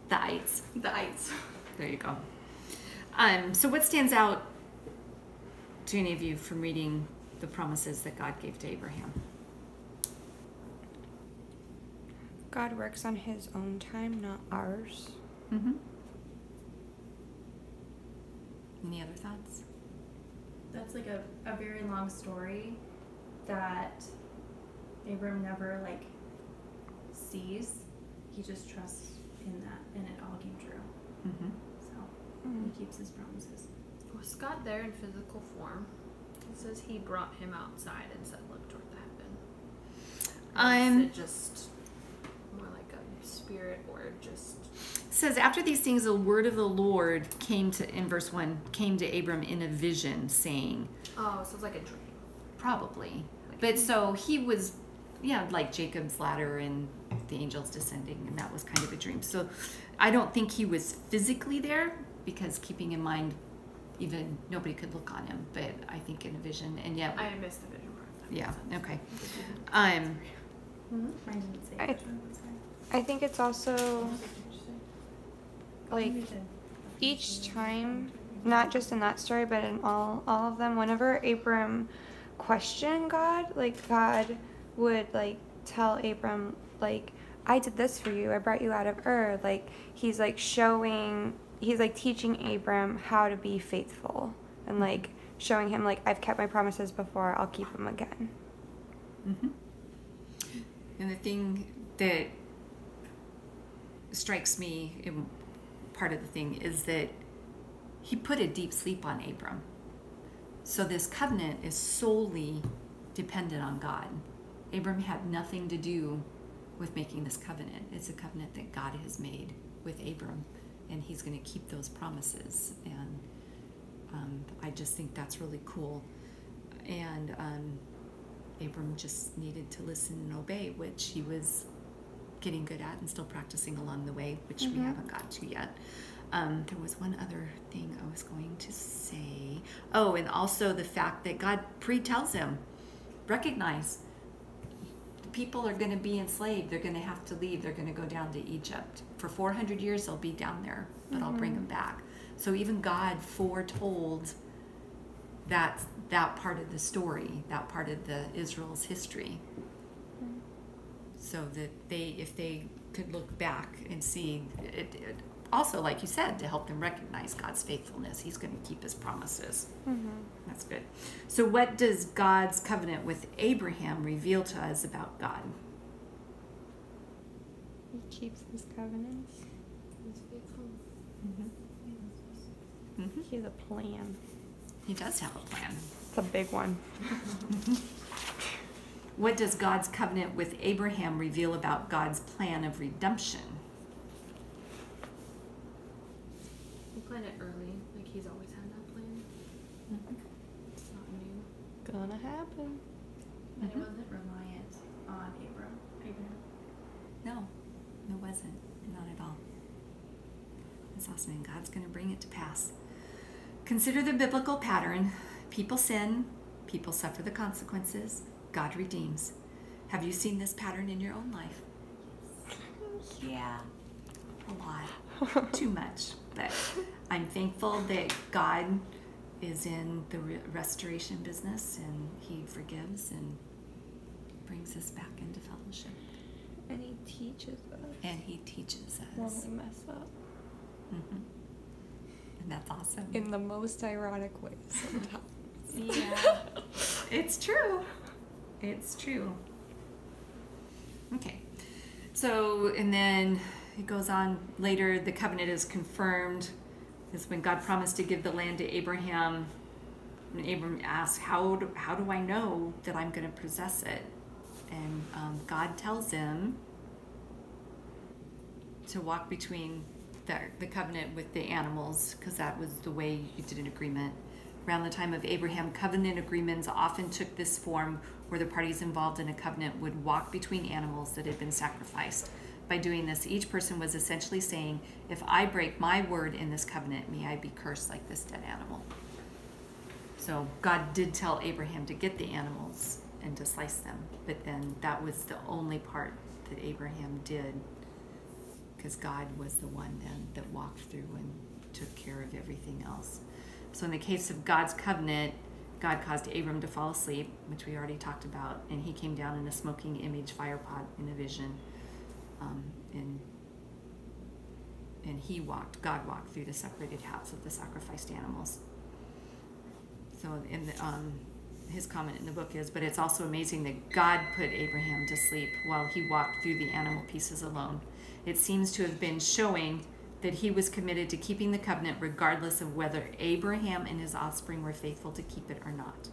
The ites. The ites. There you go. So what stands out to any of you from reading the promises that God gave to Abraham? God works on his own time, not ours. Mm-hmm. Any other thoughts? That's like a very long story that Abram never like sees. He just trusts in that, and it all came true. Mm-hmm. So he keeps his promises. Was God there in physical form? It says he brought him outside and said, "Look toward the heaven." Is it just more like a spirit, or just? It says, after these things, the word of the Lord came to, in verse 1, came to Abram in a vision, saying. Oh, so it's like a dream. Probably. But so he was, like Jacob's ladder and the angels descending, and that was kind of a dream. So I don't think he was physically there, because keeping in mind, even nobody could look on him, but I think in a vision, and yet. I missed the vision part. Yeah, okay. Mine didn't say vision. I think it's also like each time, not just in that story, but in all of them, whenever Abram questioned God, like God would like tell Abram, like, I did this for you, I brought you out of Ur. Like he's like teaching Abram how to be faithful, and like showing him like, I've kept my promises before, I'll keep them again. Mm-hmm. And the thing that strikes me in part of the thing is that he put a deep sleep on Abram. So this covenant is solely dependent on God. Abram had nothing to do with making this covenant. It's a covenant that God has made with Abram, and he's going to keep those promises. And I just think that's really cool. And Abram just needed to listen and obey, which he was getting good at and still practicing along the way, which we haven't got to yet. There was one other thing I was going to say. Oh, and also the fact that God pre-tells him, recognize the people are going to be enslaved. They're going to have to leave. They're going to go down to Egypt. For 400 years, they'll be down there, but I'll bring them back. So even God foretold that part of the story, that part of the Israel's history, so that if they could look back and see it, also, like you said, to help them recognize God's faithfulness. He's going to keep his promises. That's good. So what does God's covenant with Abraham reveal to us about God? He keeps his covenants. He's faithful. He has a plan. He does have a plan. It's a big one. What does God's covenant with Abraham reveal about God's plan of redemption? He planned it early. Like he's always had that plan. It's not new. Gonna happen. And it wasn't reliant on Abraham. No, it wasn't. Not at all. That's awesome, and God's going to bring it to pass. Consider the biblical pattern. People sin, people suffer the consequences, God redeems. Have you seen this pattern in your own life? Yeah, a lot. Too much. But I'm thankful that God is in the restoration business, and he forgives and brings us back into fellowship. And he teaches us. And he teaches When us. we mess up. And that's awesome. In the most ironic ways sometimes. Yeah. It's true. It's true. Okay. So, and then it goes on later, the covenant is confirmed. Is when God promised to give the land to Abraham. And Abram asked, how do I know that I'm going to possess it? And God tells him to walk between the covenant with the animals, because that was the way you did an agreement. Around the time of Abraham, covenant agreements often took this form, where the parties involved in a covenant would walk between animals that had been sacrificed. By doing this, each person was essentially saying, if I break my word in this covenant, may I be cursed like this dead animal. So God did tell Abraham to get the animals and to slice them, but then that was the only part that Abraham did because God was the one then that walked through and took care of everything else. So in the case of God's covenant, God caused Abram to fall asleep, which we already talked about, and he came down in a smoking image fire pot in a vision, and God walked through the separated halves of the sacrificed animals. So in his comment in the book is, but it's also amazing that God put Abraham to sleep while he walked through the animal pieces alone. It seems to have been showing that he was committed to keeping the covenant regardless of whether Abraham and his offspring were faithful to keep it or not.